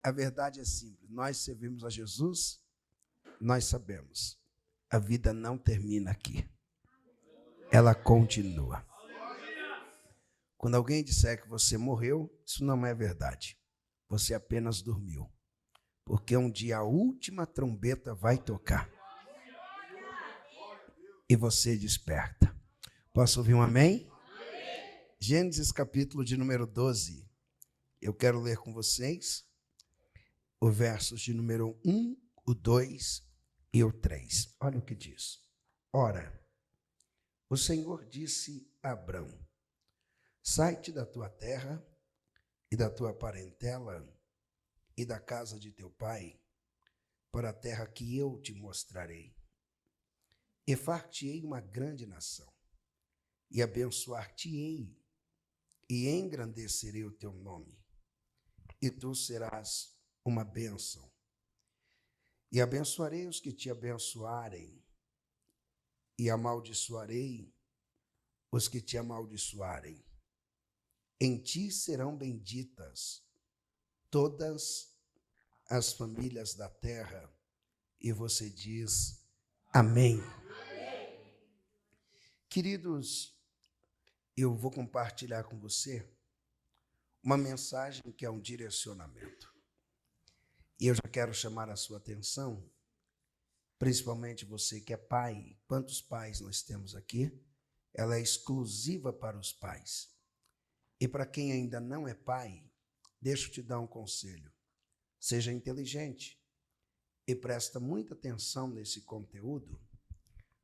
A verdade é simples. Nós servimos a Jesus, nós sabemos. A vida não termina aqui. Ela continua. Quando alguém disser que você morreu, isso não é verdade. Você apenas dormiu. Porque um dia a última trombeta vai tocar. E você desperta. Posso ouvir um amém? Gênesis capítulo de número 12. Eu quero ler com vocês os versos de número 1, o 2 e o 3. Olha o que diz. Ora, o Senhor disse a Abrão: sai-te da tua terra e da tua parentela e da casa de teu pai, para a terra que eu te mostrarei. E far-te-ei uma grande nação, e abençoar-te-ei, e engrandecerei o teu nome, e tu serás uma bênção. E abençoarei os que te abençoarem, e amaldiçoarei os que te amaldiçoarem. Em ti serão benditas todas as famílias da terra. E você diz amém. Queridos, eu vou compartilhar com você uma mensagem que é um direcionamento. E eu já quero chamar a sua atenção, principalmente você que é pai. Quantos pais nós temos aqui? Ela é exclusiva para os pais. E para quem ainda não é pai, deixa eu te dar um conselho. Seja inteligente e presta muita atenção nesse conteúdo,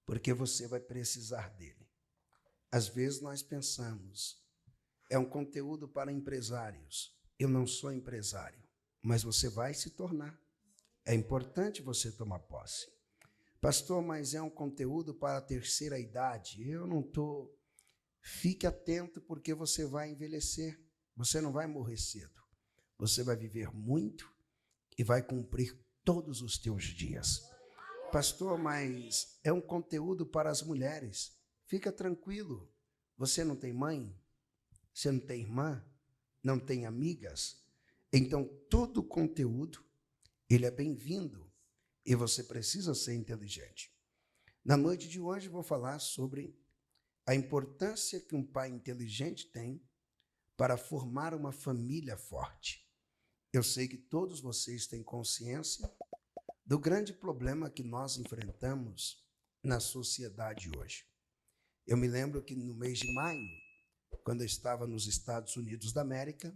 porque você vai precisar dele. Às vezes nós pensamos, é um conteúdo para empresários. Eu não sou empresário, mas você vai se tornar. É importante você tomar posse. Pastor, mas é um conteúdo para a terceira idade. Eu não estou. Fique atento, porque você vai envelhecer. Você não vai morrer cedo. Você vai viver muito e vai cumprir todos os teus dias. Pastor, mas é um conteúdo para as mulheres. Fica tranquilo. Você não tem mãe? Você não tem irmã? Não tem amigas? Então, todo o conteúdo, ele é bem-vindo e você precisa ser inteligente. Na noite de hoje, vou falar sobre a importância que um pai inteligente tem para formar uma família forte. Eu sei que todos vocês têm consciência do grande problema que nós enfrentamos na sociedade hoje. Eu me lembro que no mês de maio, quando eu estava nos Estados Unidos da América,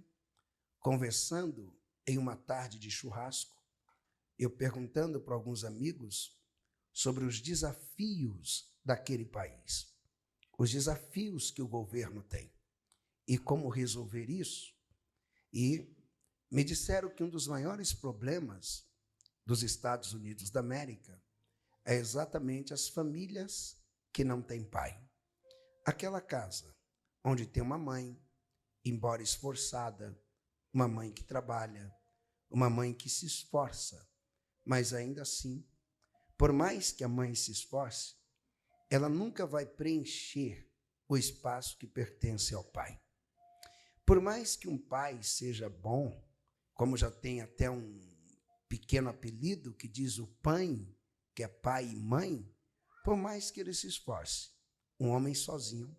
conversando em uma tarde de churrasco, eu perguntando para alguns amigos sobre os desafios daquele país, os desafios que o governo tem e como resolver isso. E me disseram que um dos maiores problemas dos Estados Unidos da América é exatamente as famílias que não têm pai. Aquela casa onde tem uma mãe, embora esforçada, uma mãe que trabalha, uma mãe que se esforça, mas ainda assim, por mais que a mãe se esforce, ela nunca vai preencher o espaço que pertence ao pai. Por mais que um pai seja bom, como já tem até um pequeno apelido que diz o pai, que é pai e mãe, por mais que ele se esforce, um homem sozinho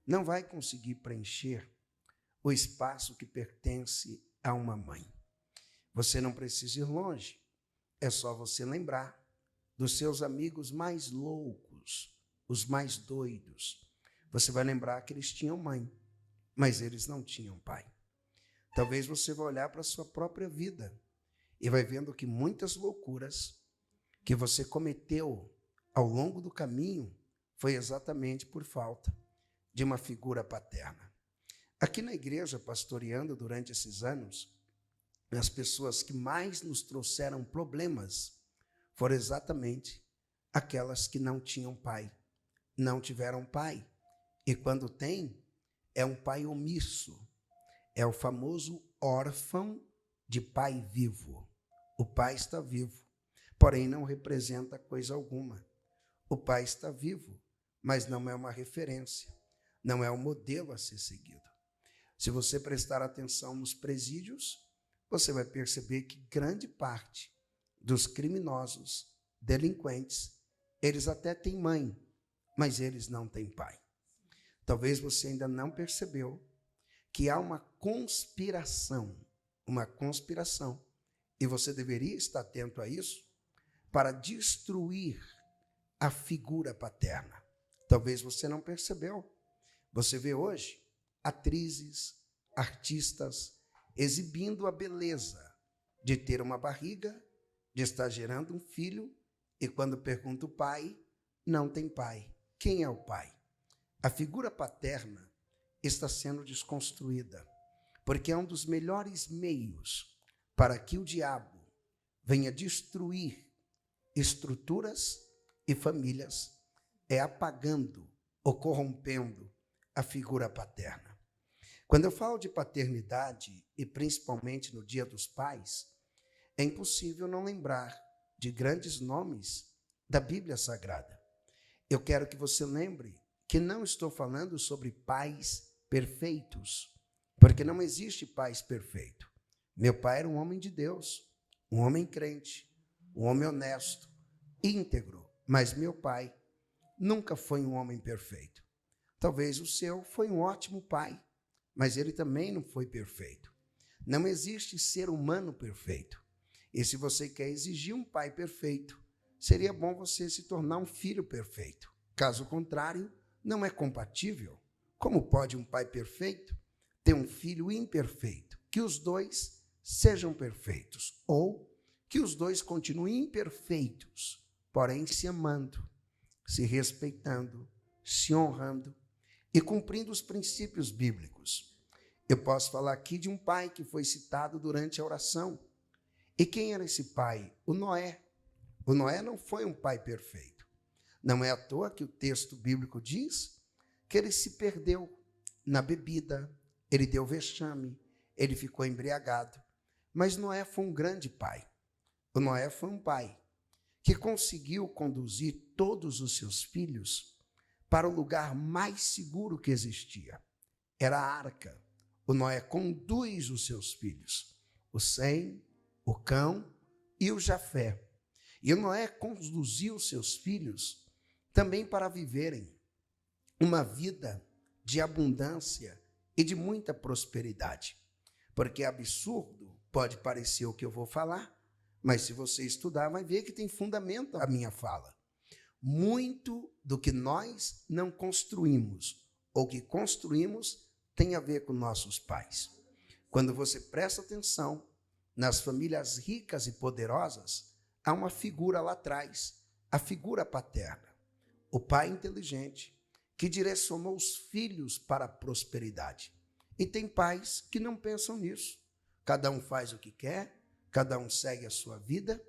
não vai conseguir preencher o espaço que pertence a uma mãe. Você não precisa ir longe, é só você lembrar dos seus amigos mais loucos, os mais doidos. Você vai lembrar que eles tinham mãe, mas eles não tinham pai. Talvez você vai olhar para a sua própria vida e vai vendo que muitas loucuras que você cometeu ao longo do caminho foi exatamente por falta de uma figura paterna. Aqui na igreja, pastoreando durante esses anos, as pessoas que mais nos trouxeram problemas foram exatamente aquelas que não tinham pai, não tiveram pai. E quando tem, é um pai omisso. É o famoso órfão de pai vivo. O pai está vivo, porém não representa coisa alguma. O pai está vivo, mas não é uma referência, não é um modelo a ser seguido. Se você prestar atenção nos presídios, você vai perceber que grande parte dos criminosos, delinquentes, eles até têm mãe, mas eles não têm pai. Talvez você ainda não percebeu que há uma conspiração, e você deveria estar atento a isso, para destruir a figura paterna. Talvez você não percebeu. Você vê hoje atrizes, artistas, exibindo a beleza de ter uma barriga, de estar gerando um filho, e quando pergunta o pai, não tem pai. Quem é o pai? A figura paterna está sendo desconstruída, porque é um dos melhores meios para que o diabo venha destruir estruturas e famílias, é apagando ou corrompendo a figura paterna. Quando eu falo de paternidade, e principalmente no Dia dos Pais, é impossível não lembrar de grandes nomes da Bíblia Sagrada. Eu quero que você lembre que não estou falando sobre pais perfeitos, porque não existe pais perfeito. Meu pai era um homem de Deus, um homem crente, um homem honesto, íntegro, mas meu pai nunca foi um homem perfeito. Talvez o seu foi um ótimo pai, mas ele também não foi perfeito. Não existe ser humano perfeito. E se você quer exigir um pai perfeito, seria bom você se tornar um filho perfeito. Caso contrário, não é compatível. Como pode um pai perfeito ter um filho imperfeito? Que os dois sejam perfeitos, ou que os dois continuem imperfeitos, porém se amando, se respeitando, se honrando e cumprindo os princípios bíblicos. Eu posso falar aqui de um pai que foi citado durante a oração. E quem era esse pai? O Noé. O Noé não foi um pai perfeito. Não é à toa que o texto bíblico diz que ele se perdeu na bebida, ele deu vexame, ele ficou embriagado. Mas Noé foi um grande pai. O Noé foi um pai que conseguiu conduzir todos os seus filhos para o lugar mais seguro que existia. Era a arca. O Noé conduz os seus filhos, o Sem, o Cão e o Jafé. E o Noé conduziu os seus filhos também para viverem uma vida de abundância e de muita prosperidade. Porque é absurdo, pode parecer o que eu vou falar, mas se você estudar, vai ver que tem fundamento a minha fala. Muito do que nós não construímos, ou que construímos, tem a ver com nossos pais. Quando você presta atenção nas famílias ricas e poderosas, há uma figura lá atrás, a figura paterna. O pai inteligente que direcionou os filhos para a prosperidade. E tem pais que não pensam nisso. Cada um faz o que quer, cada um segue a sua vida.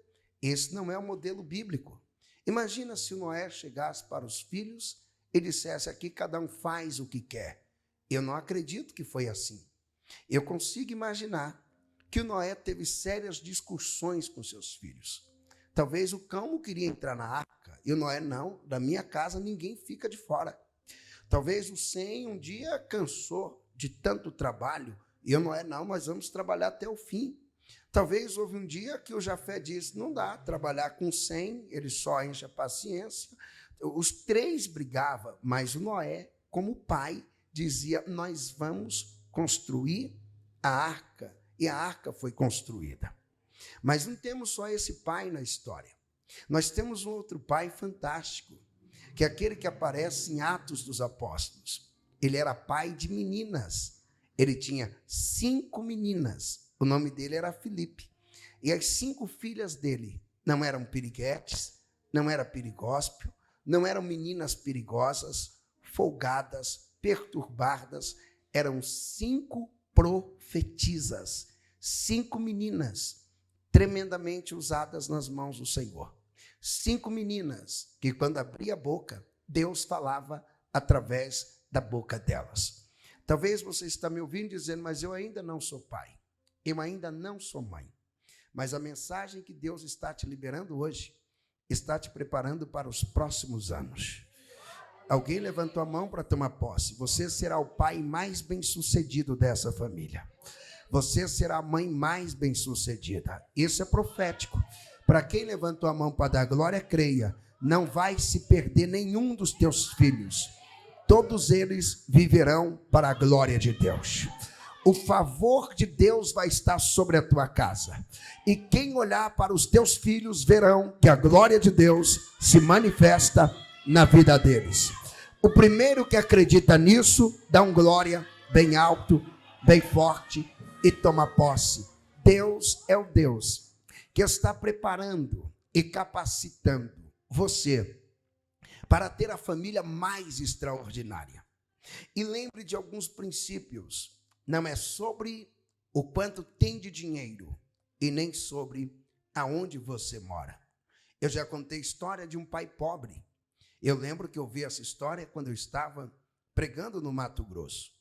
Esse não é o modelo bíblico. Imagina se o Noé chegasse para os filhos e dissesse aqui, cada um faz o que quer. Eu não acredito que foi assim. Eu consigo imaginar que o Noé teve sérias discussões com seus filhos. Talvez o Cão não queria entrar na arca, e o Noé não, da minha casa ninguém fica de fora. Talvez o Sem um dia cansou de tanto trabalho, e o Noé não, nós vamos trabalhar até o fim. Talvez houve um dia que o Jafé disse, não dá, trabalhar com 100, ele só enche a paciência. Os três brigavam, mas o Noé, como pai, dizia, nós vamos construir a arca, e a arca foi construída. Mas não temos só esse pai na história. Nós temos um outro pai fantástico, que é aquele que aparece em Atos dos Apóstolos. Ele era pai de meninas. Ele tinha 5 meninas. O nome dele era Filipe. E as 5 filhas dele não eram piriguetes, não era pirigóspio, não eram meninas perigosas, folgadas, perturbadas. Eram 5 profetisas, 5 meninas tremendamente usadas nas mãos do Senhor. 5 meninas que, quando abria a boca, Deus falava através da boca delas. Talvez você está me ouvindo dizendo, mas eu ainda não sou pai, eu ainda não sou mãe. Mas a mensagem que Deus está te liberando hoje, está te preparando para os próximos anos. Alguém levantou a mão para tomar posse. Você será o pai mais bem-sucedido dessa família. Você será a mãe mais bem-sucedida. Isso é profético. Para quem levantou a mão para dar glória, creia. Não vai se perder nenhum dos teus filhos. Todos eles viverão para a glória de Deus. O favor de Deus vai estar sobre a tua casa. E quem olhar para os teus filhos verão que a glória de Deus se manifesta na vida deles. O primeiro que acredita nisso, dá um glória bem alto, bem forte e toma posse. Deus é o Deus que está preparando e capacitando você para ter a família mais extraordinária. E lembre de alguns princípios. Não é sobre o quanto tem de dinheiro e nem sobre aonde você mora. Eu já contei a história de um pai pobre. Eu lembro que eu vi essa história quando eu estava pregando no Mato Grosso.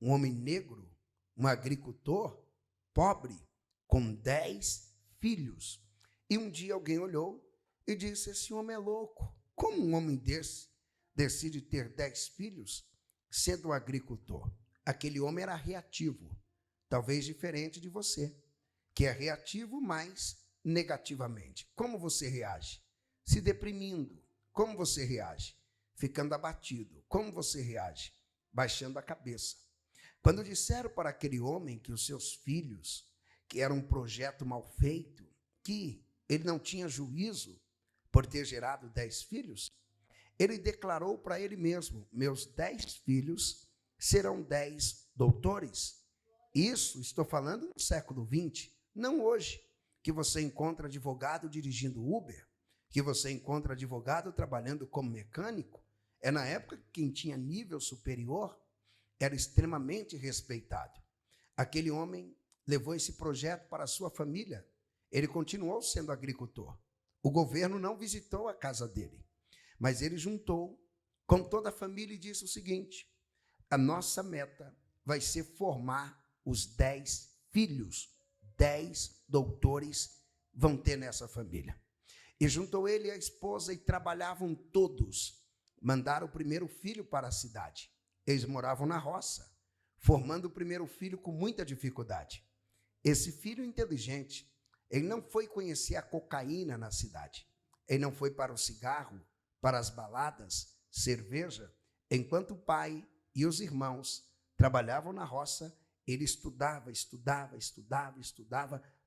Um homem negro, um agricultor pobre, com 10 filhos. E um dia alguém olhou e disse: esse homem é louco. Como um homem desse decide ter 10 filhos sendo um agricultor? Aquele homem era reativo, talvez diferente de você, que é reativo, mas negativamente. Como você reage? Se deprimindo. Como você reage? Ficando abatido. Como você reage? Baixando a cabeça. Quando disseram para aquele homem que os seus filhos, que era um projeto mal feito, que ele não tinha juízo por ter gerado 10 filhos, ele declarou para ele mesmo: meus 10 filhos serão 10 doutores. Isso, estou falando no século XX, não hoje, que você encontra advogado dirigindo Uber, que você encontra advogado trabalhando como mecânico. É na época que quem tinha nível superior era extremamente respeitado. Aquele homem levou esse projeto para a sua família. Ele continuou sendo agricultor. O governo não visitou a casa dele, mas ele juntou com toda a família e disse o seguinte: a nossa meta vai ser formar os 10 filhos. 10 doutores vão ter nessa família. E juntou ele e a esposa e trabalhavam todos. Mandaram o primeiro filho para a cidade. Eles moravam na roça, formando o primeiro filho com muita dificuldade. Esse filho inteligente, ele não foi conhecer a cocaína na cidade. Ele não foi para o cigarro, para as baladas, cerveja. Enquanto o pai e os irmãos trabalhavam na roça, ele estudava,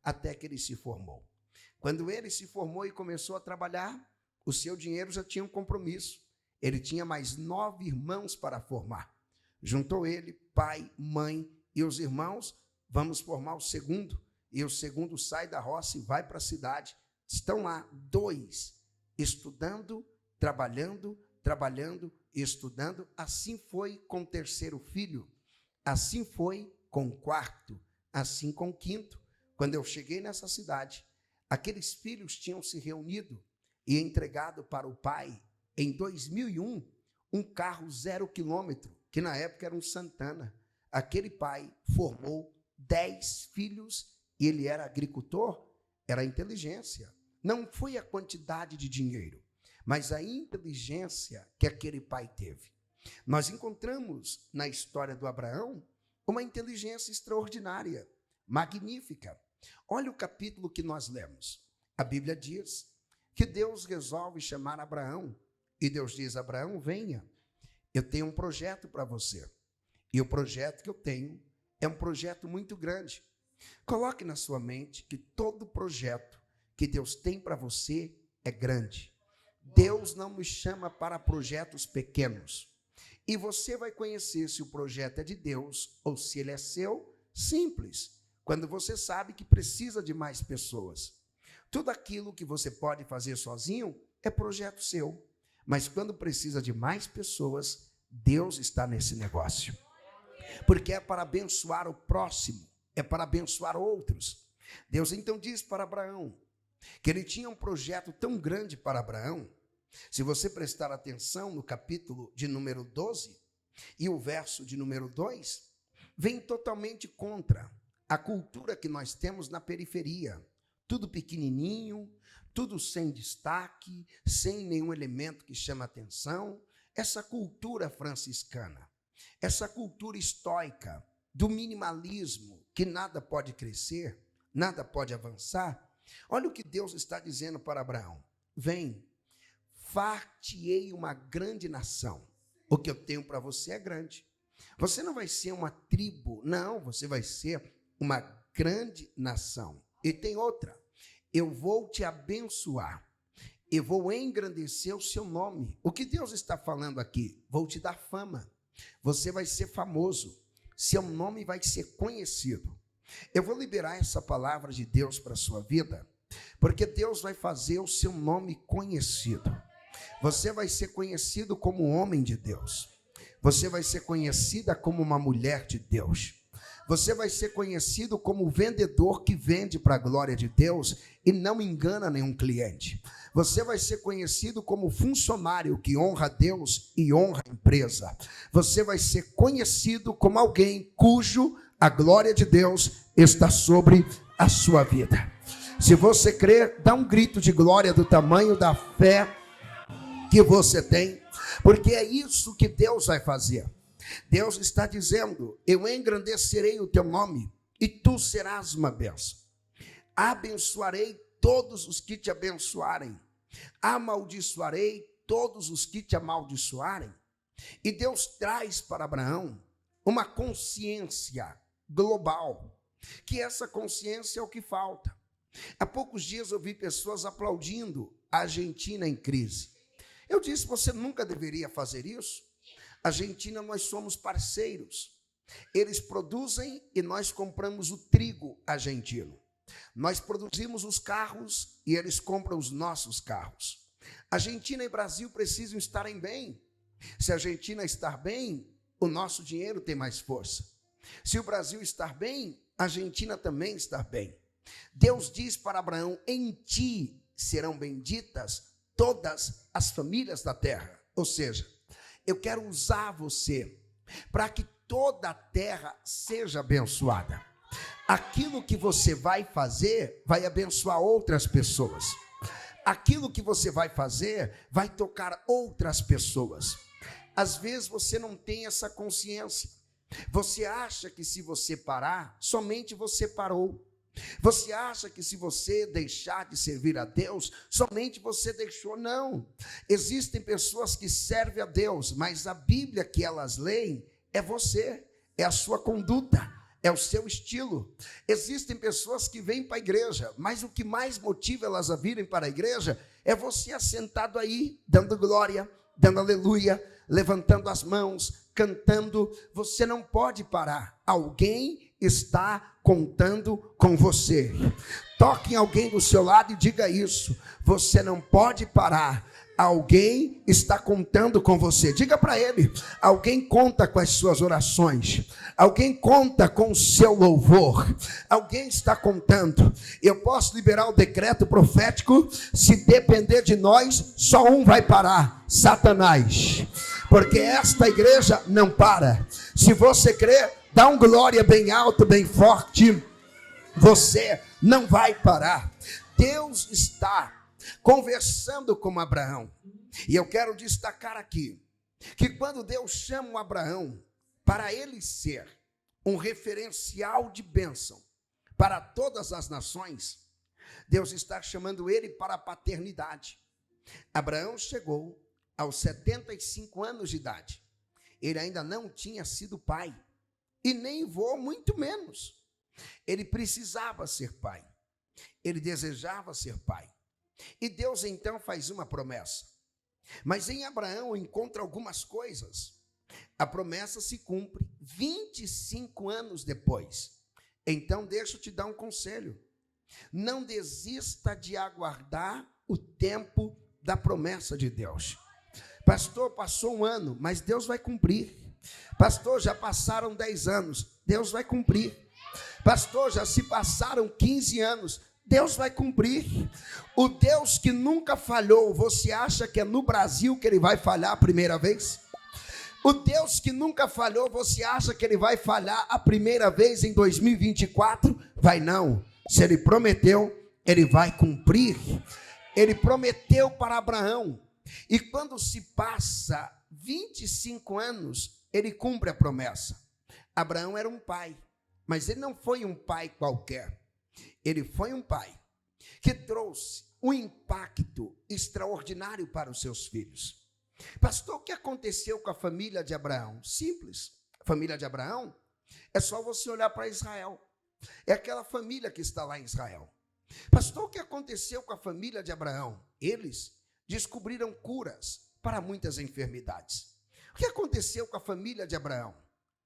até que ele se formou. Quando ele se formou e começou a trabalhar, o seu dinheiro já tinha um compromisso. Ele tinha mais 9 irmãos para formar. Juntou ele, pai, mãe e os irmãos, vamos formar o segundo. E o segundo sai da roça e vai para a cidade. Estão lá 2, estudando, trabalhando e estudando. Assim foi com o terceiro filho, assim foi com o quarto, assim com o quinto. Quando eu cheguei nessa cidade, aqueles filhos tinham se reunido e entregado para o pai, em 2001, um carro 0 quilômetro, que na época era um Santana. Aquele pai formou 10 filhos e ele era agricultor. Era a inteligência. Não foi a quantidade de dinheiro, mas a inteligência que aquele pai teve. Nós encontramos na história do Abraão uma inteligência extraordinária, magnífica. Olha o capítulo que nós lemos. A Bíblia diz que Deus resolve chamar Abraão. E Deus diz: Abraão, venha, eu tenho um projeto para você. E o projeto que eu tenho é um projeto muito grande. Coloque na sua mente que todo projeto que Deus tem para você é grande. Deus não nos chama para projetos pequenos. E você vai conhecer se o projeto é de Deus ou se ele é seu, simples, quando você sabe que precisa de mais pessoas. Tudo aquilo que você pode fazer sozinho é projeto seu. Mas quando precisa de mais pessoas, Deus está nesse negócio. Porque é para abençoar o próximo, é para abençoar outros. Deus então diz para Abraão que ele tinha um projeto tão grande para Abraão. Se você prestar atenção no capítulo de número 12 e o verso de número 2, vem totalmente contra a cultura que nós temos na periferia. Tudo pequenininho, tudo sem destaque, sem nenhum elemento que chama atenção. Essa cultura franciscana, essa cultura estoica, do minimalismo, que nada pode crescer, nada pode avançar, olha o que Deus está dizendo para Abraão: vem, far-te-ei uma grande nação. O que eu tenho para você é grande. Você não vai ser uma tribo, não, você vai ser uma grande nação. E tem outra: eu vou te abençoar, eu vou engrandecer o seu nome. O que Deus está falando aqui? Vou te dar fama, você vai ser famoso, seu nome vai ser conhecido. Eu vou liberar essa palavra de Deus para a sua vida, porque Deus vai fazer o seu nome conhecido. Você vai ser conhecido como um homem de Deus. Você vai ser conhecida como uma mulher de Deus. Você vai ser conhecido como o vendedor que vende para a glória de Deus e não engana nenhum cliente. Você vai ser conhecido como funcionário que honra a Deus e honra a empresa. Você vai ser conhecido como alguém cujo a glória de Deus está sobre a sua vida. Se você crer, dá um grito de glória do tamanho da fé que você tem, porque é isso que Deus vai fazer. Deus está dizendo: eu engrandecerei o teu nome e tu serás uma bênção. Abençoarei todos os que te abençoarem, amaldiçoarei todos os que te amaldiçoarem. E Deus traz para Abraão uma consciência global, que essa consciência é o que falta. Há poucos dias eu vi pessoas aplaudindo a Argentina em crise. Eu disse: você nunca deveria fazer isso. A Argentina, nós somos parceiros. Eles produzem e nós compramos o trigo argentino. Nós produzimos os carros e eles compram os nossos carros. Argentina e Brasil precisam estarem bem. Se a Argentina estar bem, o nosso dinheiro tem mais força. Se o Brasil estar bem, a Argentina também está bem. Deus diz para Abraão: em ti serão benditas todas as famílias da terra. Ou seja, eu quero usar você para que toda a terra seja abençoada. Aquilo que você vai fazer vai abençoar outras pessoas. Aquilo que você vai fazer vai tocar outras pessoas. Às vezes você não tem essa consciência. Você acha que se você parar, somente você parou. Você acha que se você deixar de servir a Deus, somente você deixou. Não. Existem pessoas que servem a Deus, mas a Bíblia que elas leem é você, é a sua conduta, é o seu estilo. Existem pessoas que vêm para a igreja, mas o que mais motiva elas a virem para a igreja é você assentado aí, dando glória, dando aleluia, levantando as mãos, cantando. Você não pode parar. Alguém está contando com você. Toque em alguém do seu lado e diga isso: você não pode parar. Alguém está contando com você. Diga para ele: alguém conta com as suas orações, alguém conta com o seu louvor, alguém está contando. Eu posso liberar o decreto profético: se depender de nós, só um vai parar: Satanás. Porque esta igreja não para. Se você crer, dá um glória bem alto, bem forte. Você não vai parar. Deus está conversando com Abraão. E eu quero destacar aqui que quando Deus chama o Abraão para ele ser um referencial de bênção para todas as nações, Deus está chamando ele para a paternidade. Abraão chegou aos 75 anos de idade. Ele ainda não tinha sido pai. E nem vô, muito menos. Ele precisava ser pai. Ele desejava ser pai. E Deus então faz uma promessa. Mas em Abraão encontra algumas coisas. A promessa se cumpre 25 anos depois. Então deixa eu te dar um conselho. Não desista de aguardar o tempo da promessa de Deus. Pastor, passou um ano, mas Deus vai cumprir. Pastor, já passaram 10 anos, Deus vai cumprir. Pastor, já se passaram 15 anos, Deus vai cumprir. O Deus que nunca falhou, você acha que é no Brasil que ele vai falhar a primeira vez? O Deus que nunca falhou, você acha que ele vai falhar a primeira vez em 2024? Vai não. Se ele prometeu, ele vai cumprir. Ele prometeu para Abraão. E quando se passa 25 anos, ele cumpre a promessa. Abraão era um pai. mas ele não foi um pai qualquer. Ele foi um pai que trouxe um impacto extraordinário para os seus filhos. Pastor, o que aconteceu com a família de Abraão? Simples. A família de Abraão é só você olhar para Israel. É aquela família que está lá em Israel. Pastor, o que aconteceu com a família de Abraão? Eles descobriram curas para muitas enfermidades. O que aconteceu com a família de Abraão?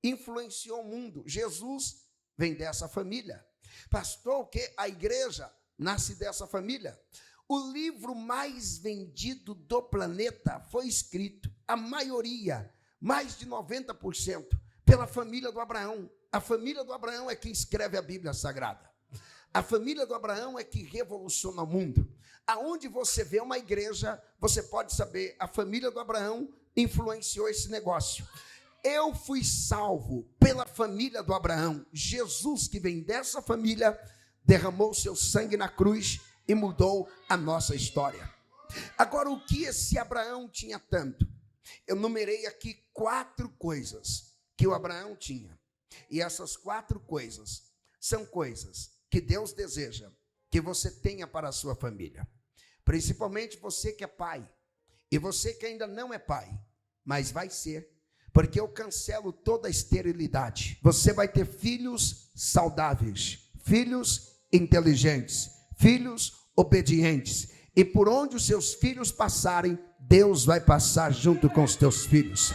Influenciou o mundo. Jesus vem dessa família. Pastor, o que a igreja nasce dessa família? O livro mais vendido do planeta foi escrito, a maioria, mais de 90%, pela família do Abraão. A família do Abraão é quem escreve a Bíblia Sagrada. A família do Abraão é que revoluciona o mundo. Aonde você vê uma igreja, você pode saber, a família do Abraão influenciou esse negócio. Eu fui salvo pela família do Abraão. Jesus, que vem dessa família, derramou seu sangue na cruz e mudou a nossa história. Agora, o que esse Abraão tinha tanto? Eu numerei aqui 4 coisas que o Abraão tinha. E essas 4 coisas são coisas que Deus deseja que você tenha para a sua família. Principalmente você que é pai. E você que ainda não é pai, mas vai ser. Porque eu cancelo toda a esterilidade. Você vai ter filhos saudáveis, filhos inteligentes, filhos obedientes. E por onde os seus filhos passarem, Deus vai passar junto com os teus filhos.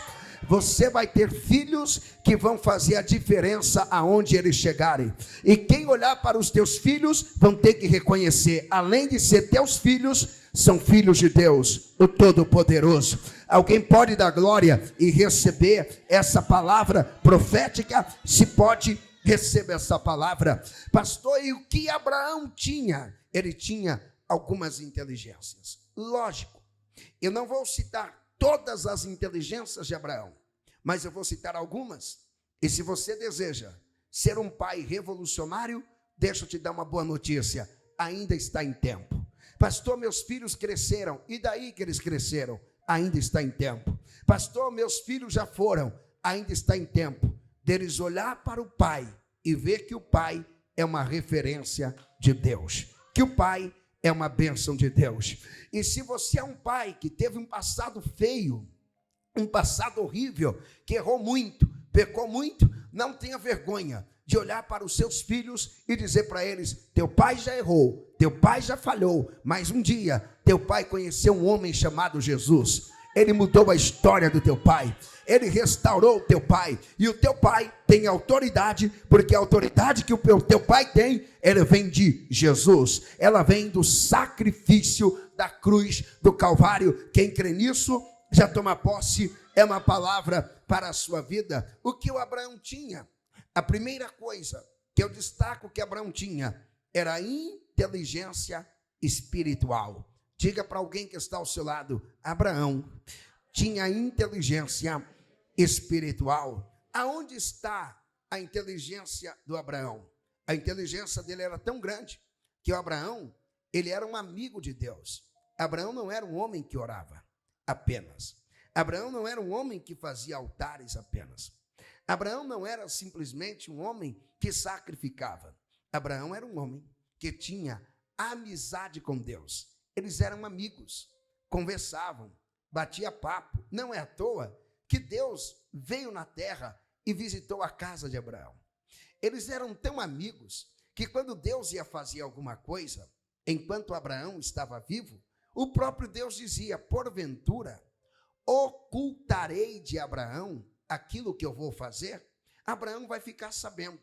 Você vai ter filhos que vão fazer a diferença aonde eles chegarem. E quem olhar para os teus filhos vão ter que reconhecer, além de ser teus filhos, são filhos de Deus, o Todo-Poderoso. Alguém pode dar glória e receber essa palavra profética? Se pode, receba essa palavra. Pastor, e o que Abraão tinha? Ele tinha algumas inteligências. Lógico, eu não vou citar todas as inteligências de Abraão, mas eu vou citar algumas. E se você deseja ser um pai revolucionário, deixa eu te dar uma boa notícia, ainda está em tempo. Pastor, meus filhos cresceram, e daí que eles cresceram? Ainda está em tempo. Pastor, meus filhos já foram, ainda está em tempo deles olhar para o pai e ver que o pai é uma referência de Deus, que o pai é uma bênção de Deus. E se você é um pai que teve um passado feio, um passado horrível, que errou muito, pecou muito, não tenha vergonha de olhar para os seus filhos e dizer para eles: teu pai já errou, teu pai já falhou, mas um dia teu pai conheceu um homem chamado Jesus. Ele mudou a história do teu pai, ele restaurou o teu pai, e o teu pai tem autoridade, porque a autoridade que o teu pai tem, ela vem de Jesus, ela vem do sacrifício da cruz do Calvário. Quem crê nisso, já toma posse, é uma palavra para a sua vida. O que o Abraão tinha? A primeira coisa que eu destaco que Abraão tinha, era a inteligência espiritual. Diga para alguém que está ao seu lado: Abraão tinha inteligência espiritual. Aonde está a inteligência do Abraão? A inteligência dele era tão grande que o Abraão, ele era um amigo de Deus. Abraão não era um homem que orava apenas. Abraão não era um homem que fazia altares apenas. Abraão não era simplesmente um homem que sacrificava. Abraão era um homem que tinha amizade com Deus. Eles eram amigos, conversavam, batia papo. Não é à toa que Deus veio na terra e visitou a casa de Abraão. Eles eram tão amigos que quando Deus ia fazer alguma coisa, enquanto Abraão estava vivo, o próprio Deus dizia: porventura, ocultarei de Abraão aquilo que eu vou fazer? Abraão vai ficar sabendo.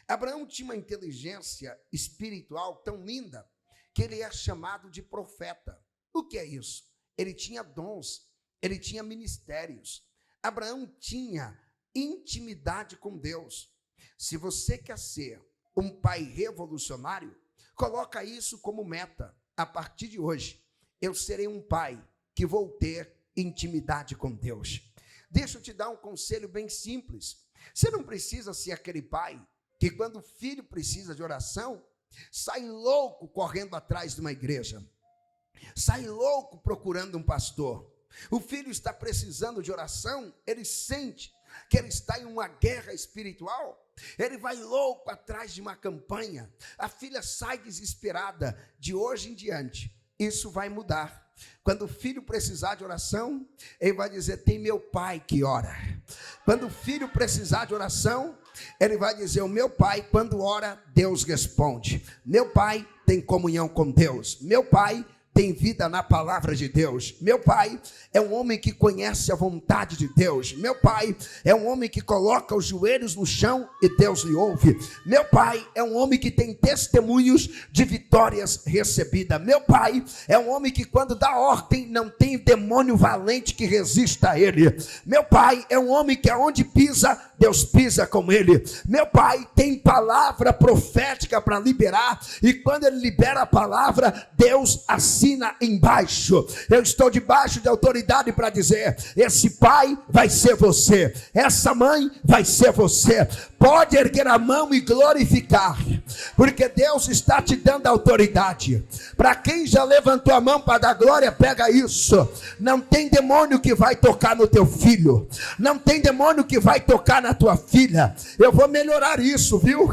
Abraão tinha uma inteligência espiritual tão linda que ele é chamado de profeta. O que é isso? Ele tinha dons, ele tinha ministérios. Abraão tinha intimidade com Deus. Se você quer ser um pai revolucionário, coloca isso como meta. A partir de hoje, eu serei um pai que vou ter intimidade com Deus. Deixa eu te dar um conselho bem simples. Você não precisa ser aquele pai que, quando o filho precisa de oração, sai louco correndo atrás de uma igreja, sai louco procurando um pastor. O filho está precisando de oração, ele sente que ele está em uma guerra espiritual, Ele vai louco atrás de uma campanha. A filha sai desesperada. De hoje em diante, isso vai mudar. Quando o filho precisar de oração, ele vai dizer: tem meu pai que ora. Quando o filho precisar de oração, ele vai dizer: o meu pai, quando ora, Deus responde. Meu pai tem comunhão com Deus. Meu pai tem vida na palavra de Deus. Meu pai é um homem que conhece a vontade de Deus. Meu pai é um homem que coloca os joelhos no chão e Deus lhe ouve. Meu pai é um homem que tem testemunhos de vitórias recebidas. Meu pai é um homem que, quando dá ordem, não tem demônio valente que resista a ele. Meu pai é um homem que, aonde pisa, Deus pisa com ele. Meu pai tem palavra profética para liberar, e quando ele libera a palavra, Deus assina embaixo. Eu estou debaixo de autoridade para dizer: esse pai vai ser você, essa mãe vai ser você. Pode erguer a mão e glorificar, porque Deus está te dando autoridade. Para quem já levantou a mão para dar glória, pega isso. Não tem demônio que vai tocar no teu filho, não tem demônio que vai tocar na tua filha. Eu vou melhorar isso, viu?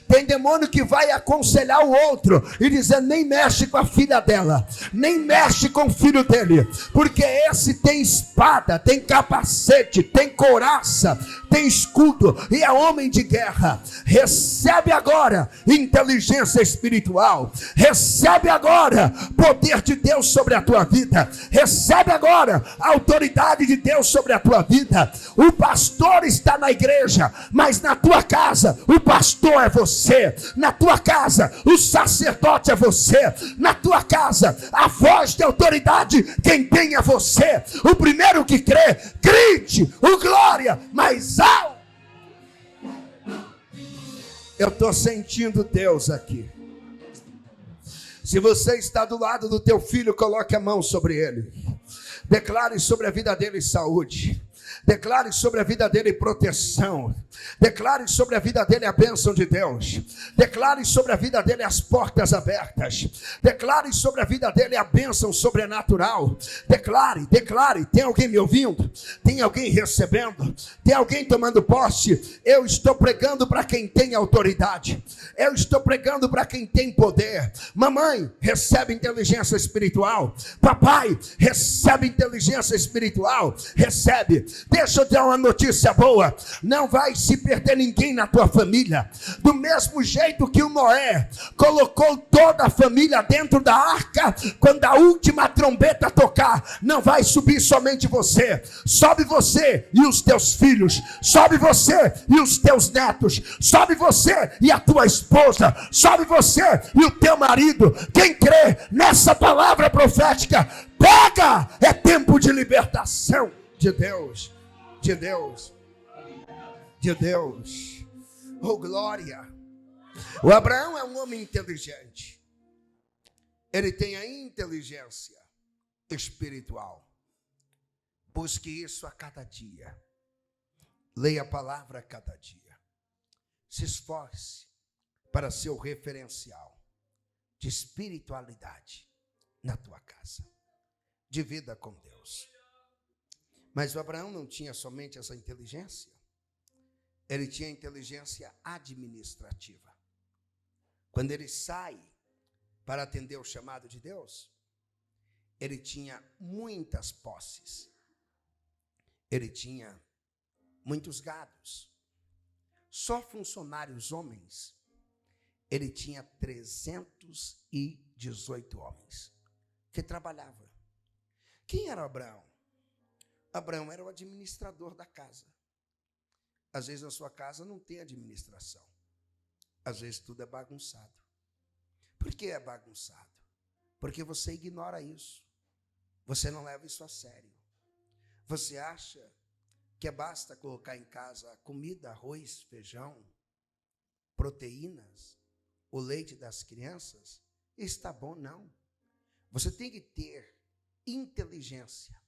Tem demônio que vai aconselhar o outro e dizer: nem mexe com a filha dela, nem mexe com o filho dele, porque esse tem espada, tem capacete, tem couraça, tem escudo e é homem de guerra. Recebe agora inteligência espiritual, recebe agora poder de Deus sobre a tua vida, recebe agora a autoridade de Deus sobre a tua vida. O pastor está na igreja, mas na tua casa o pastor é você, na tua casa o sacerdote é você, na tua casa a voz de autoridade quem tem é você. O primeiro que crê, grite o glória mais alto. Eu estou sentindo Deus aqui. Se você está do lado do teu filho, coloque a mão sobre ele. Declare sobre a vida dele saúde. Declare sobre a vida dele proteção. Declare sobre a vida dele a bênção de Deus. Declare sobre a vida dele as portas abertas. Declare sobre a vida dele a bênção sobrenatural. Declare. Tem alguém me ouvindo? Tem alguém recebendo? Tem alguém tomando posse? Eu estou pregando para quem tem autoridade. Eu estou pregando para quem tem poder. Mamãe, recebe inteligência espiritual. Papai, recebe inteligência espiritual. Recebe. Deixa eu te dar uma notícia boa. Não vai se perder ninguém na tua família. Do mesmo jeito que o Noé colocou toda a família dentro da arca, quando a última trombeta tocar, não vai subir somente você. Sobe você e os teus filhos. Sobe você e os teus netos. Sobe você e a tua esposa. Sobe você e o teu marido. Quem crê nessa palavra profética, pega! É tempo de libertação de Deus. De Deus. De Deus. Oh, glória. O Abraão é um homem inteligente. Ele tem a inteligência espiritual. Busque isso a cada dia. Leia a palavra a cada dia. Se esforce para ser o referencial de espiritualidade na tua casa, de vida com Deus. Mas o Abraão não tinha somente essa inteligência. Ele tinha inteligência administrativa. Quando ele sai para atender o chamado de Deus, ele tinha muitas posses. Ele tinha muitos gados. Só funcionários homens, ele tinha 318 homens que trabalhavam. Quem era Abraão? Abraão era o administrador da casa. Às vezes na sua casa não tem administração. Às vezes tudo é bagunçado. Por que é bagunçado? Porque você ignora isso. Você não leva isso a sério. Você acha que basta colocar em casa comida, arroz, feijão, proteínas, o leite das crianças? Está bom, não. Você tem que ter inteligência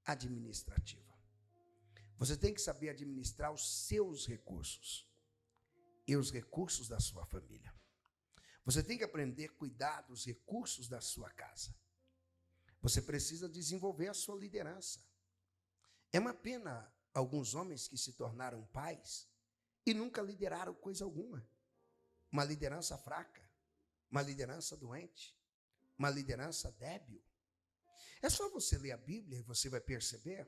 administrativa. Você tem que saber administrar os seus recursos e os recursos da sua família. Você tem que aprender a cuidar dos recursos da sua casa. Você precisa desenvolver a sua liderança. É uma pena alguns homens que se tornaram pais e nunca lideraram coisa alguma. Uma liderança fraca, uma liderança doente, uma liderança débil. É só você ler a Bíblia e você vai perceber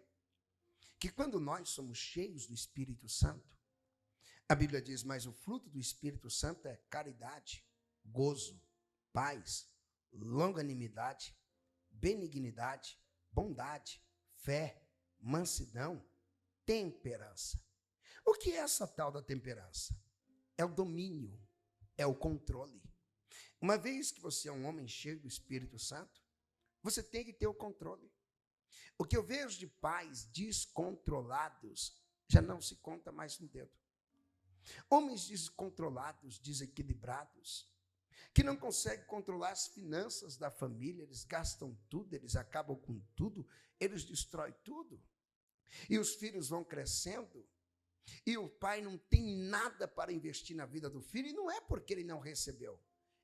que quando nós somos cheios do Espírito Santo, a Bíblia diz, mas o fruto do Espírito Santo é caridade, gozo, paz, longanimidade, benignidade, bondade, fé, mansidão, temperança. O que é essa tal da temperança? É o domínio, é o controle. Uma vez que você é um homem cheio do Espírito Santo, você tem que ter o controle. O que eu vejo de pais descontrolados já não se conta mais no dedo. Homens descontrolados, desequilibrados, que não conseguem controlar as finanças da família, eles gastam tudo, eles acabam com tudo, eles destroem tudo. E os filhos vão crescendo, e o pai não tem nada para investir na vida do filho, e não é porque ele não recebeu,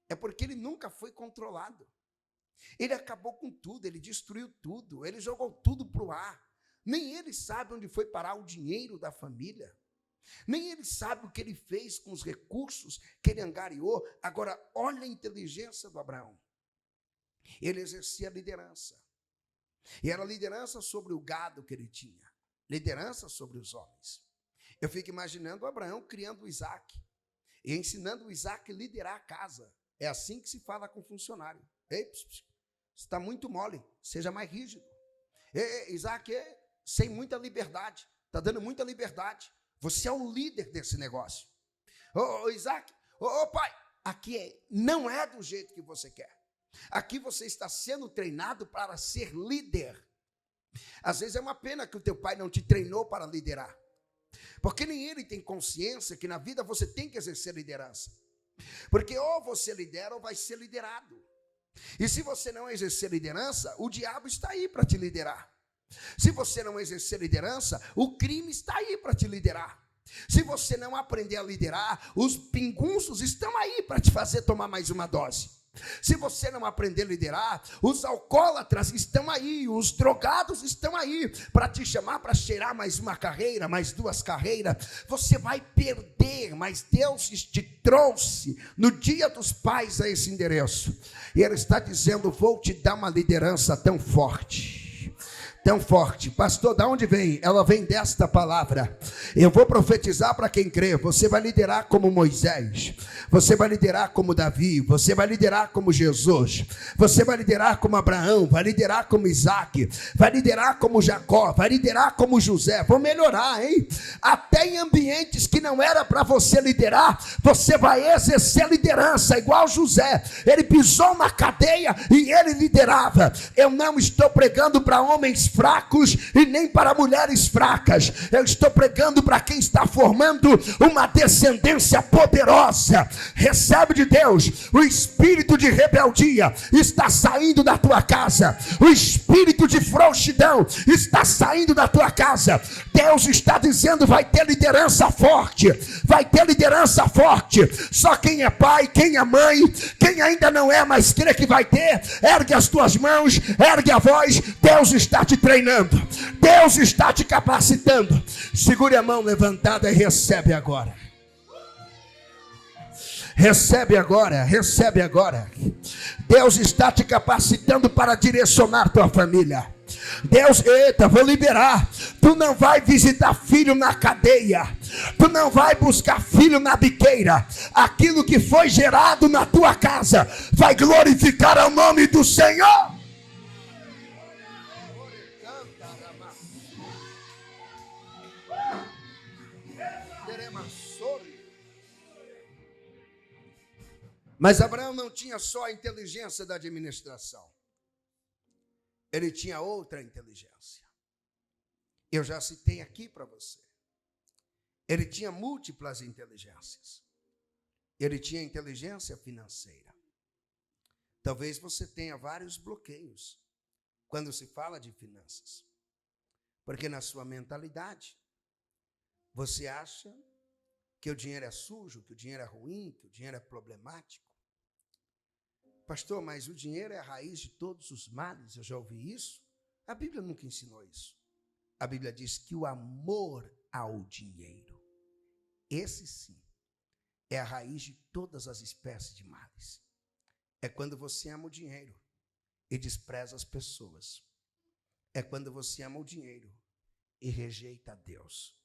é porque ele nunca foi controlado. Ele acabou com tudo, ele destruiu tudo, ele jogou tudo para o ar. Nem ele sabe onde foi parar o dinheiro da família. Nem ele sabe o que ele fez com os recursos que ele angariou. Agora, olha a inteligência do Abraão. Ele exercia liderança. E era liderança sobre o gado que ele tinha. Liderança sobre os homens. Eu fico imaginando o Abraão criando o Isaac. E ensinando o Isaac a liderar a casa. É assim que se fala com funcionário. Ei, você está muito mole, seja mais rígido. Ei, Isaac, sem muita liberdade. Está dando muita liberdade. Você é o líder desse negócio. Isaac, pai, aqui não é do jeito que você quer. Aqui você está sendo treinado para ser líder. Às vezes é uma pena que o teu pai não te treinou para liderar. Porque nem ele tem consciência que na vida você tem que exercer liderança. Porque ou você lidera ou vai ser liderado. E se você não exercer liderança, o diabo está aí para te liderar. Se você não exercer liderança, o crime está aí para te liderar. Se você não aprender a liderar, os pingunços estão aí para te fazer tomar mais uma dose. Se você não aprender a liderar, os alcoólatras estão aí, os drogados estão aí para te chamar para cheirar mais uma carreira, mais duas carreiras. Você vai perder, mas Deus te trouxe no dia dos pais a esse endereço. E Ele está dizendo, vou te dar uma liderança tão forte. Tão forte. Pastor, de onde vem? Ela vem desta palavra. Eu vou profetizar para quem crê. Você vai liderar como Moisés. Você vai liderar como Davi. Você vai liderar como Jesus. Você vai liderar como Abraão. Vai liderar como Isaac. Vai liderar como Jacó. Vai liderar como José. Vou melhorar, hein? Até em ambientes que não era para você liderar, você vai exercer liderança, igual José. Ele pisou na cadeia e ele liderava. Eu não estou pregando para homens fracos e nem para mulheres fracas. Eu estou pregando para quem está formando uma descendência poderosa. Recebe de Deus. O espírito de rebeldia está saindo da tua casa. O espírito de frouxidão está saindo da tua casa. Deus está dizendo, vai ter liderança forte. Vai ter liderança forte. Só quem é pai, quem é mãe, quem ainda não é, mas crê que vai ter, ergue as tuas mãos, ergue a voz. Deus está te treinando. Deus está te capacitando. Segure a mão levantada e recebe agora. Recebe agora, recebe agora. Deus está te capacitando para direcionar tua família. Deus, eita, vou liberar. Tu não vai visitar filho na cadeia. Tu não vai buscar filho na biqueira. Aquilo que foi gerado na tua casa vai glorificar ao nome do Senhor. Mas Abraão não tinha só a inteligência da administração. Ele tinha outra inteligência. Eu já citei aqui para você. Ele tinha múltiplas inteligências. Ele tinha inteligência financeira. Talvez você tenha vários bloqueios quando se fala de finanças. Porque na sua mentalidade, você acha que o dinheiro é sujo, que o dinheiro é ruim, que o dinheiro é problemático. Pastor, mas o dinheiro é a raiz de todos os males, eu já ouvi isso. A Bíblia nunca ensinou isso. A Bíblia diz que o amor ao dinheiro Esse sim é a raiz de todas as espécies de males. É quando você ama o dinheiro e despreza as pessoas. É quando você ama o dinheiro e rejeita a Deus.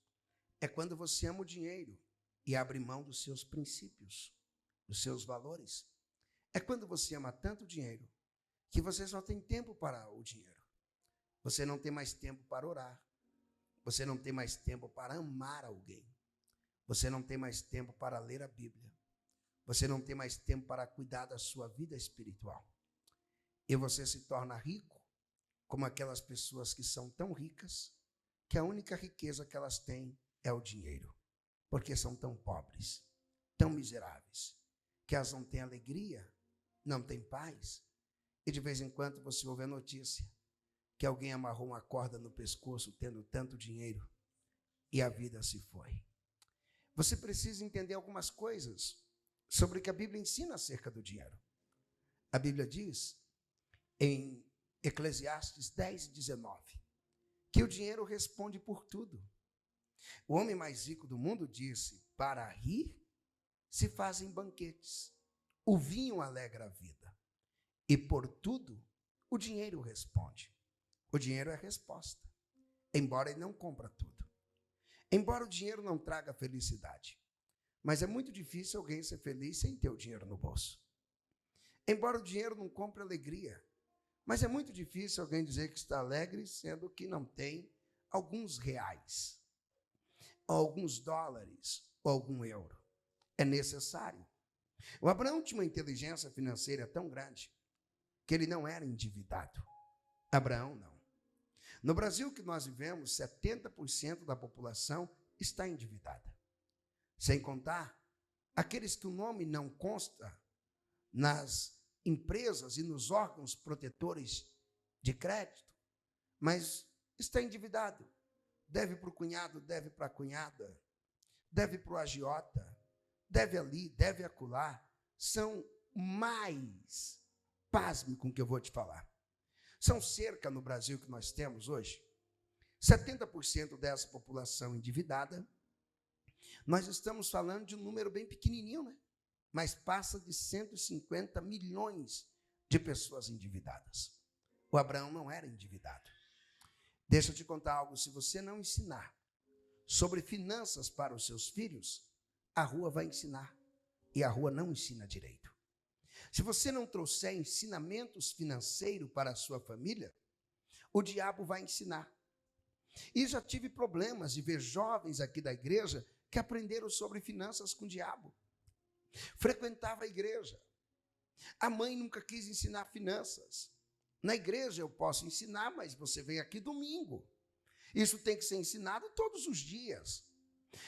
É quando você ama o dinheiro e abre mão dos seus princípios, dos seus valores. É quando você ama tanto o dinheiro que você só tem tempo para o dinheiro. Você não tem mais tempo para orar. Você não tem mais tempo para amar alguém. Você não tem mais tempo para ler a Bíblia. Você não tem mais tempo para cuidar da sua vida espiritual. E você se torna rico como aquelas pessoas que são tão ricas que a única riqueza que elas têm é o dinheiro. Porque são tão pobres, tão miseráveis, que elas não têm alegria, não têm paz. E de vez em quando você ouve a notícia que alguém amarrou uma corda no pescoço tendo tanto dinheiro e a vida se foi. Você precisa entender algumas coisas sobre o que a Bíblia ensina acerca do dinheiro. A Bíblia diz em Eclesiastes 10:19 que o dinheiro responde por tudo. O homem mais rico do mundo disse: para rir se fazem banquetes, o vinho alegra a vida, e por tudo o dinheiro responde. O dinheiro é a resposta, embora ele não compra tudo. Embora o dinheiro não traga felicidade, mas é muito difícil alguém ser feliz sem ter o dinheiro no bolso. Embora o dinheiro não compre alegria, mas é muito difícil alguém dizer que está alegre sendo que não tem alguns reais, ou alguns dólares, ou algum euro. É necessário. O Abraão tinha uma inteligência financeira tão grande que ele não era endividado. Abraão não. No Brasil que nós vivemos, 70% da população está endividada. Sem contar aqueles que o nome não consta nas empresas e nos órgãos protetores de crédito, mas está endividado. Deve para o cunhado, deve para a cunhada, deve para o agiota, deve ali, deve acolá. São mais, pasme com o que eu vou te falar. São cerca, no Brasil que nós temos hoje, 70% dessa população endividada. Nós estamos falando de um número bem pequenininho, né? Mas passa de 150 milhões de pessoas endividadas. O Abraão não era endividado. Deixa eu te contar algo, se você não ensinar sobre finanças para os seus filhos, a rua vai ensinar, e a rua não ensina direito. Se você não trouxer ensinamentos financeiros para a sua família, o diabo vai ensinar. E já tive problemas de ver jovens aqui da igreja que aprenderam sobre finanças com o diabo. Frequentava a igreja. A mãe nunca quis ensinar finanças. Na igreja eu posso ensinar, mas você vem aqui domingo. Isso tem que ser ensinado todos os dias.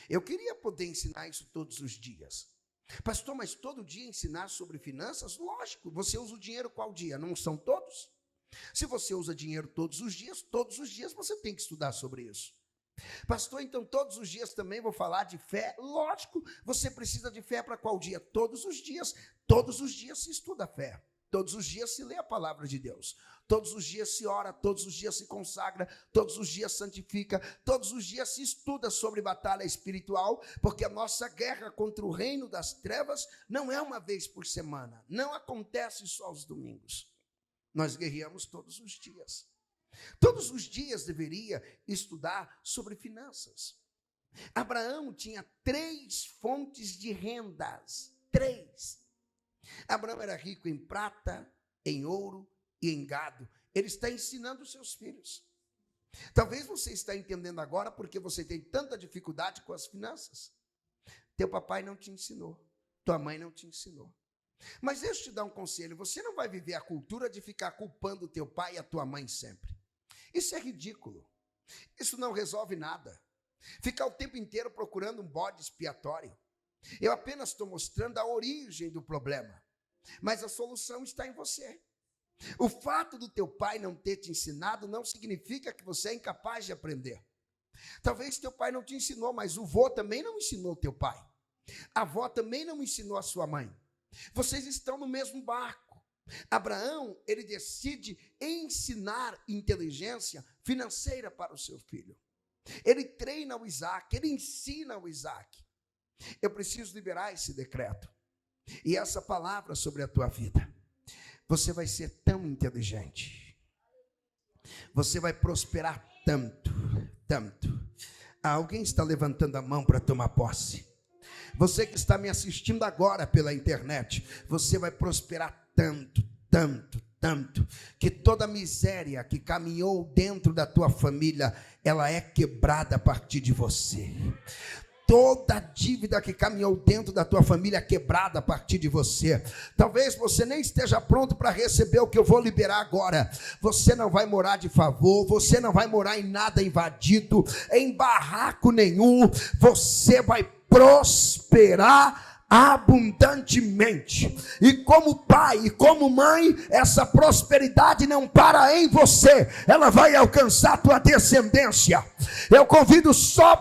Eu queria poder ensinar isso todos os dias. Pastor, mas todo dia ensinar sobre finanças? Lógico, você usa o dinheiro qual dia? Não são todos? Se você usa dinheiro todos os dias você tem que estudar sobre isso. Pastor, então todos os dias também vou falar de fé? Lógico, você precisa de fé para qual dia? Todos os dias se estuda a fé. Todos os dias se lê a palavra de Deus. Todos os dias se ora, todos os dias se consagra, todos os dias santifica, todos os dias se estuda sobre batalha espiritual, porque a nossa guerra contra o reino das trevas não é uma vez por semana, não acontece só aos domingos. Nós guerreamos todos os dias. Todos os dias deveria estudar sobre finanças. Abraão tinha 3 fontes de rendas. 3. Abraão era rico em prata, em ouro e em gado. Ele está ensinando os seus filhos. Talvez você está entendendo agora porque você tem tanta dificuldade com as finanças. Teu papai não te ensinou, tua mãe não te ensinou. Mas deixa eu te dar um conselho, você não vai viver a cultura de ficar culpando o teu pai e a tua mãe sempre. Isso é ridículo. Isso não resolve nada. Ficar o tempo inteiro procurando um bode expiatório. Eu apenas estou mostrando a origem do problema, mas a solução está em você. O fato do teu pai não ter te ensinado não significa que você é incapaz de aprender. Talvez teu pai não te ensinou, mas o vô também não ensinou teu pai. A avó também não ensinou a sua mãe. Vocês estão no mesmo barco. Abraão, ele decide ensinar inteligência financeira para o seu filho. Ele treina o Isaac, ele ensina o Isaac. Eu preciso liberar esse decreto e essa palavra sobre a tua vida. Você vai ser tão inteligente. Você vai prosperar tanto, tanto. Alguém está levantando a mão para tomar posse. Você que está me assistindo agora pela internet, você vai prosperar tanto, tanto, tanto, que toda miséria que caminhou dentro da tua família, ela é quebrada a partir de você. Toda dívida que caminhou dentro da tua família é quebrada a partir de você. Talvez você nem esteja pronto para receber o que eu vou liberar agora. Você não vai morar de favor, você não vai morar em nada invadido, em barraco nenhum. Você vai prosperar abundantemente. E como pai e como mãe, essa prosperidade não para em você, ela vai alcançar a tua descendência. Eu convido só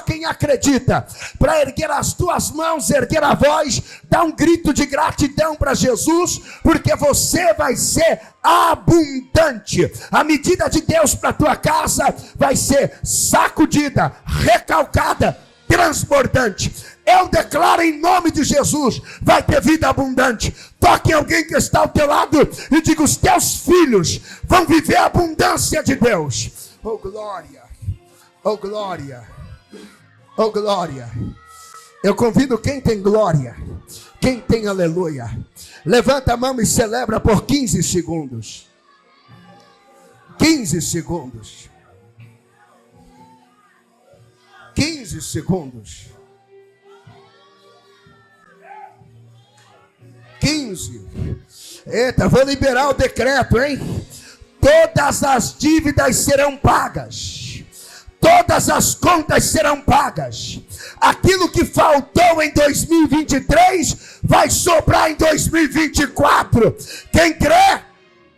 quem acredita, para erguer as tuas mãos, erguer a voz, dar um grito de gratidão para Jesus, porque você vai ser abundante. A medida de Deus para a tua casa vai ser sacudida, recalcada, transbordante. Eu declaro em nome de Jesus, vai ter vida abundante. Toque em alguém que está ao teu lado e diga: os teus filhos vão viver a abundância de Deus. Oh glória, oh glória, oh glória. Eu convido quem tem glória, quem tem aleluia, levanta a mão e celebra por 15 segundos. 15 segundos. 15 segundos. 15. Eita, vou liberar o decreto, hein? Todas as dívidas serão pagas. Todas as contas serão pagas. Aquilo que faltou em 2023 vai sobrar em 2024. Quem crê,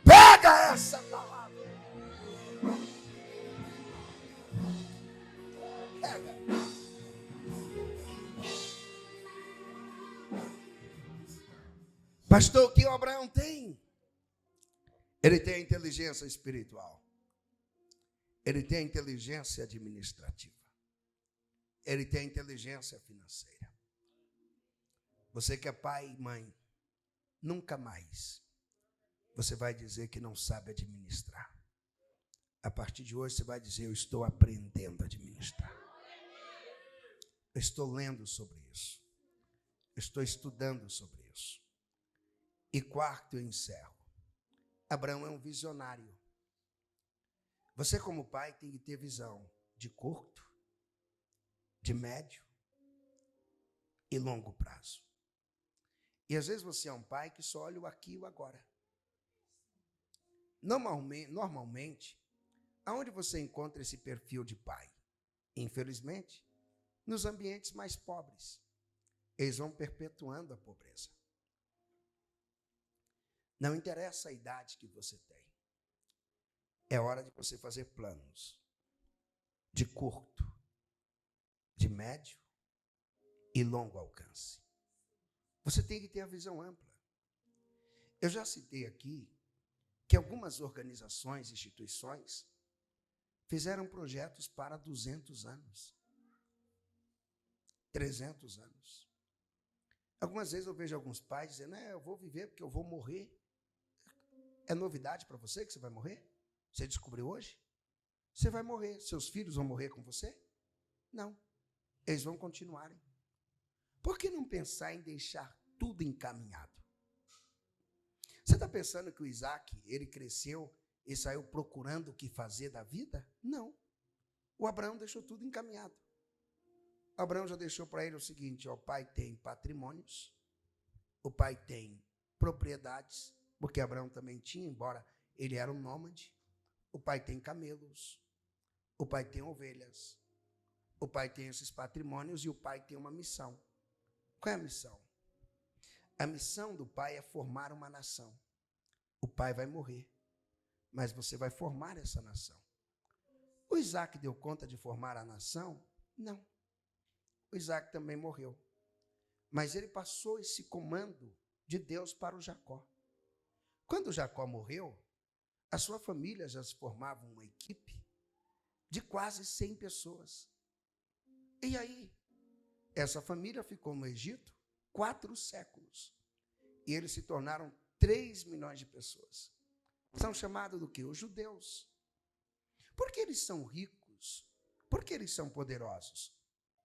pega essa palavra. Pega. Pastor, o que o Abraão tem? Ele tem a inteligência espiritual. Ele tem a inteligência administrativa. Ele tem a inteligência financeira. Você que é pai e mãe, nunca mais você vai dizer que não sabe administrar. A partir de hoje você vai dizer: eu estou aprendendo a administrar. Eu estou lendo sobre isso. Eu estou estudando sobre isso. E quarto, eu encerro. Abraão é um visionário. Você como pai tem que ter visão de curto, de médio e longo prazo. E às vezes você é um pai que só olha o aqui e o agora. Normalmente, aonde você encontra esse perfil de pai? Infelizmente, nos ambientes mais pobres. Eles vão perpetuando a pobreza. Não interessa a idade que você tem. É hora de você fazer planos de curto, de médio e longo alcance. Você tem que ter a visão ampla. Eu já citei aqui que algumas organizações, instituições, fizeram projetos para 200 anos, 300 anos. Algumas vezes eu vejo alguns pais dizendo: eu vou viver porque eu vou morrer. É novidade para você que você vai morrer? Você descobriu hoje? Você vai morrer. Seus filhos vão morrer com você? Não. Eles vão continuarem. Por que não pensar em deixar tudo encaminhado? Você está pensando que o Isaac, ele cresceu e saiu procurando o que fazer da vida? Não. O Abraão deixou tudo encaminhado. O Abraão já deixou para ele o seguinte: ó, o pai tem patrimônios, o pai tem propriedades, porque Abraão também tinha, embora ele era um nômade. O pai tem camelos, o pai tem ovelhas, o pai tem esses patrimônios e o pai tem uma missão. Qual é a missão? A missão do pai é formar uma nação. O pai vai morrer, mas você vai formar essa nação. O Isaac deu conta de formar a nação? Não. O Isaac também morreu. Mas ele passou esse comando de Deus para o Jacó. Quando Jacó morreu, a sua família já se formava uma equipe de quase 100 pessoas. E aí, Essa família ficou no Egito 4 séculos. E eles se tornaram 3 milhões de pessoas. São chamados do quê? Os judeus. Por que eles são ricos? Por que eles são poderosos?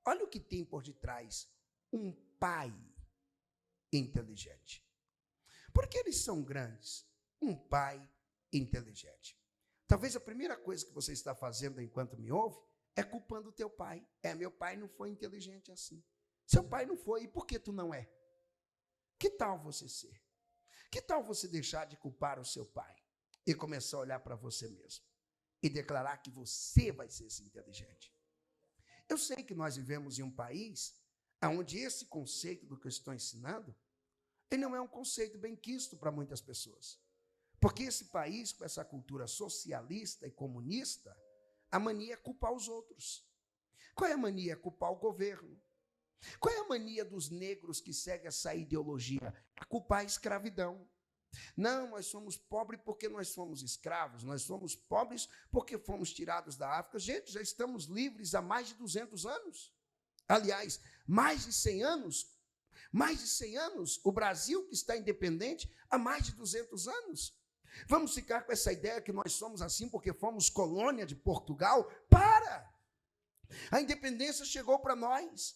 Olha o que tem por detrás. Um pai inteligente. Por que eles são grandes? Um pai inteligente. Talvez a primeira coisa que você está fazendo enquanto me ouve é culpando o teu pai. Meu pai não foi inteligente assim. Seu pai não foi, e por que tu não é? Que tal você ser? Que tal você deixar de culpar o seu pai e começar a olhar para você mesmo e declarar que você vai ser esse inteligente? Eu sei que nós vivemos em um país onde esse conceito do que eu estou ensinando, ele não é um conceito bem quisto para muitas pessoas. Porque esse país, com essa cultura socialista e comunista, a mania é culpar os outros. Qual é a mania? É culpar o governo. Qual é a mania dos negros que seguem essa ideologia? É culpar a escravidão. Não, nós somos pobres porque nós somos escravos. Nós somos pobres porque fomos tirados da África. Gente, já estamos livres há mais de 200 anos. Aliás, mais de 100 anos. Mais de 100 anos. O Brasil que está independente há mais de 200 anos. Vamos ficar com essa ideia que nós somos assim porque fomos colônia de Portugal? Para! A independência chegou para nós.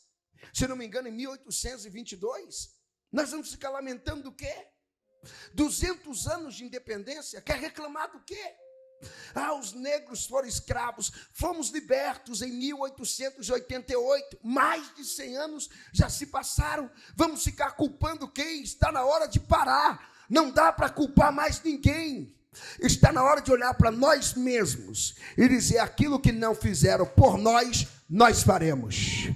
Se não me engano, em 1822. Nós vamos ficar lamentando do quê? 200 anos de independência. Quer reclamar do quê? Os negros foram escravos. Fomos libertos em 1888. Mais de 100 anos já se passaram. Vamos ficar culpando quem? Está na hora de parar. Não dá para culpar mais ninguém. Está na hora de olhar para nós mesmos e dizer: aquilo que não fizeram por nós, nós faremos.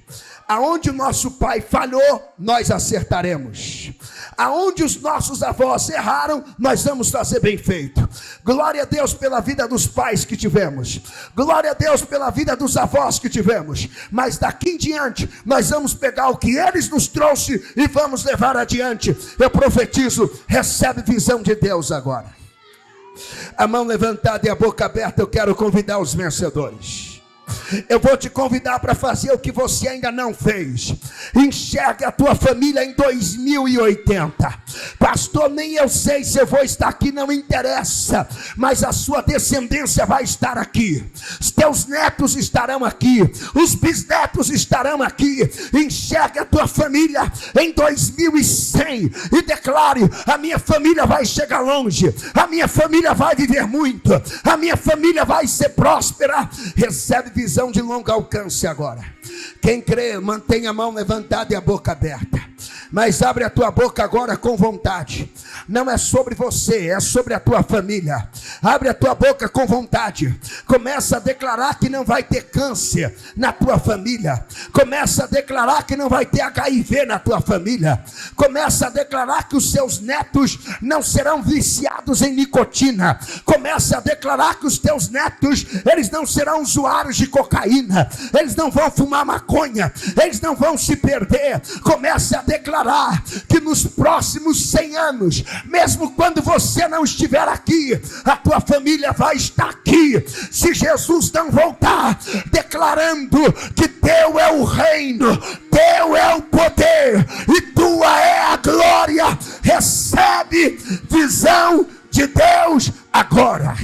Aonde o nosso pai falhou, nós acertaremos. Aonde os nossos avós erraram, nós vamos fazer bem feito. Glória a Deus pela vida dos pais que tivemos. Glória a Deus pela vida dos avós que tivemos. Mas daqui em diante, nós vamos pegar o que eles nos trouxeram e vamos levar adiante. Eu profetizo, recebe visão de Deus agora. A mão levantada e a boca aberta, eu quero convidar os vencedores. Eu vou te convidar para fazer o que você ainda não fez. Enxergue a tua família em 2080. Pastor, nem eu sei se eu vou estar aqui, não interessa. Mas a sua descendência vai estar aqui. Os teus netos estarão aqui. Os bisnetos estarão aqui. Enxergue a tua família em 2100 e declare: a minha família vai chegar longe. A minha família vai viver muito. A minha família vai ser próspera. Recebe visão de longo alcance agora. Quem crê, mantenha a mão levantada e a boca aberta. Mas abre a tua boca agora com vontade. Não é sobre você, é sobre a tua família. Abre a tua boca com vontade. Começa a declarar que não vai ter câncer na tua família. Começa a declarar que não vai ter HIV na tua família. Começa a declarar que os seus netos não serão viciados em nicotina. Começa a declarar que os teus netos, eles não serão usuários de cocaína. Eles não vão fumar maconha. Eles não vão se perder. Começa a declarar que nos próximos 100 anos, mesmo quando você não estiver aqui, a tua família vai estar aqui, se Jesus não voltar, declarando que teu é o reino, teu é o poder e tua é a glória. Recebe visão de Deus agora.